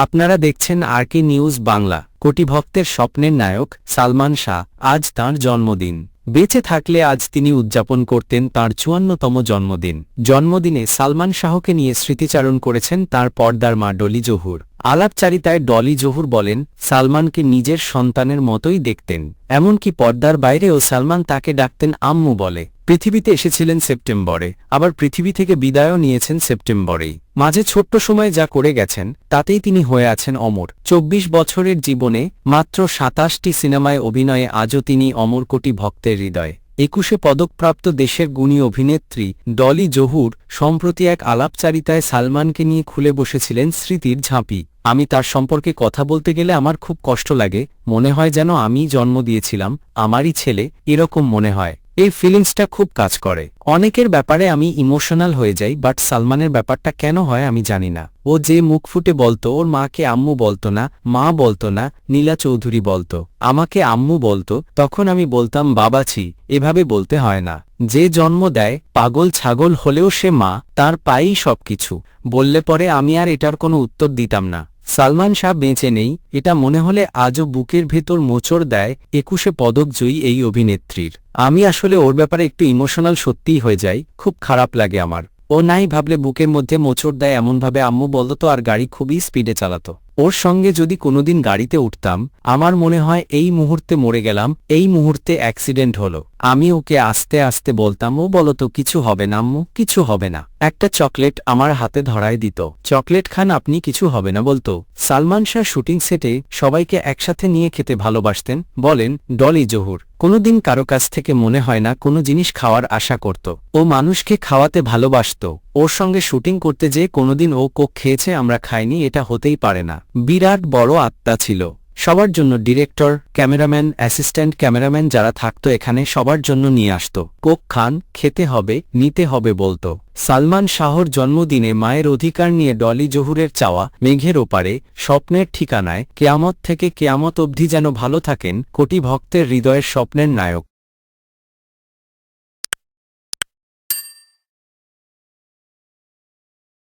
আপনারা দেখছেন আরকে নিউজ বাংলা। কোটি ভক্তের স্বপ্নের নায়ক সালমান শাহ, আজ তাঁর জন্মদিন। বেঁচে থাকলে আজ তিনি উদযাপন করতেন তাঁর ৫৪তম জন্মদিন। জন্মদিনে সালমান শাহকে নিয়ে স্মৃতিচারণ করেছেন তাঁর পর্দার মা ডলি জহুর। আলাপচারিতায় ডলি জহুর বলেন, সালমানকে নিজের সন্তানের মতোই দেখতেন, এমনকি পর্দার বাইরেও সালমান তাকে ডাকতেন আম্মু বলে। পৃথিবীতে এসেছিলেন সেপ্টেম্বরে, আবার পৃথিবী থেকে বিদায়ও নিয়েছেন সেপ্টেম্বরেই। মাঝে ছোট্ট সময় যা করে গেছেন তাতেই তিনি হয়ে আছেন অমর। ২৪ বছরের জীবনে মাত্র ২৭টি সিনেমায় অভিনয়ে আজও তিনি অমর কোটি ভক্তের হৃদয়ে। ২১ পদকপ্রাপ্ত দেশের গুণী অভিনেত্রী ডলি জহুর সম্প্রতি এক আলাপচারিতায় সালমানকে নিয়ে খুলে বসেছিলেন স্মৃতির ঝাঁপি। আমি তার সম্পর্কে কথা বলতে গেলে আমার খুব কষ্ট লাগে, মনে হয় যেন আমিই জন্ম দিয়েছিলাম, আমারই ছেলে, এরকম মনে হয়। এই ফিলিংসটা খুব কাজ করে। অনেকের ব্যাপারে আমি ইমোশনাল হয়ে যাই, বাট সালমানের ব্যাপারটা কেন হয় আমি জানি না। ও যে মুখ ফুটে বলতো, ওর মাকে আম্মু বলতো না, মা বলতো না, নীলা চৌধুরী বলতো, আমাকে আম্মু বলতো, তখন আমি বলতাম বাবাছি, এভাবে বলতে হয় না। যে জন্ম দেয় পাগল ছাগল হলেও সে মা, তার পায়েই সবকিছু বললে পরে আমি আর এটার কোনো উত্তর দিতাম না। সালমান শাহ বেঁচে নেই এটা মনে হলে আজও বুকের ভেতর মোচড় দেয় ২১ পদকজয়ী এই অভিনেত্রীর। আমি আসলে ওর ব্যাপারে একটু ইমোশনাল সত্যিই হয়ে যাই, খুব খারাপ লাগে আমার। ও নাই ভাবলে বুকের মধ্যে মোচড় দেয় এমনভাবে আম্মু বলতো, আর গাড়ি খুবই স্পিডে চালাতো। ওর সঙ্গে যদি কোনোদিন গাড়িতে উঠতাম, আমার মনে হয় এই মুহূর্তে মরে গেলাম, এই মুহূর্তে অ্যাক্সিডেন্ট হলো। আমি ওকে আস্তে আস্তে বলতাম, ও বলতো কিছু হবে না আম্মু, কিছু হবে না। একটা চকলেট আমার হাতে ধরায় দিত, চকলেট খান আপনি, কিছু হবে না বলতো। সালমান শাহ শুটিং সেটে সবাইকে একসাথে নিয়ে খেতে ভালোবাসতেন, বলেন ডলি জহুর। কোনোদিন কারো কাছ থেকে মনে হয় না কোনো জিনিস খাওয়ার আশা করত। ও মানুষকে খাওয়াতে ভালোবাসত। ওর সঙ্গে শুটিং করতে যেয়ে কোনোদিন ও কোক খেয়েছে আমরা খাইনি, এটা হতেই পারে না। বিরাট বড় আত্মা ছিল সবার জন্য। ডিরেক্টর, ক্যামেরাম্যান, অ্যাসিস্ট্যান্ট ক্যামেরাম্যান যারা থাকতো এখানে সবার জন্য নিয়ে আসতো। কোক খান, খেতে হবে, নিতে হবে বলতো। সালমান শাহর জন্মদিনে মায়ের অধিকার নিয়ে ডলি জহুরের চাওয়া, মেঘের ওপারে, স্বপ্নের ঠিকানায়, কেয়ামত থেকে কেয়ামত অবধি যেন ভালো থাকেন কোটি ভক্তের হৃদয়ের স্বপ্নের নায়ক।